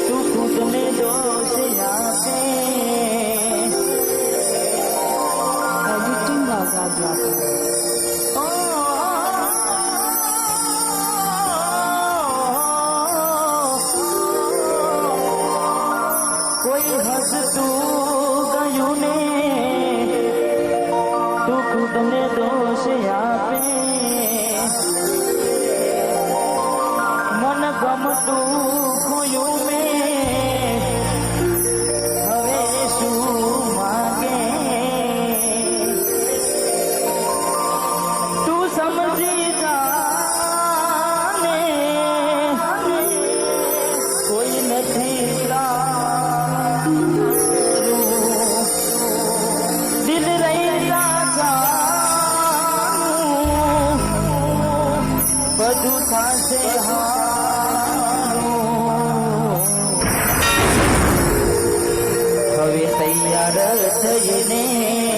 તું ખુદને દોષ આપે एडिटिंग आजाद लाखा કોઈ હસતું ગયું ને તું ખુદને દોષ આપે મન ગમતું ખોયું મેં હવે શું માગે તું સમજી જાને કોઈ નથી દિલ રહ્યા જાનું બધું થશે હવે તૈયાર થઈને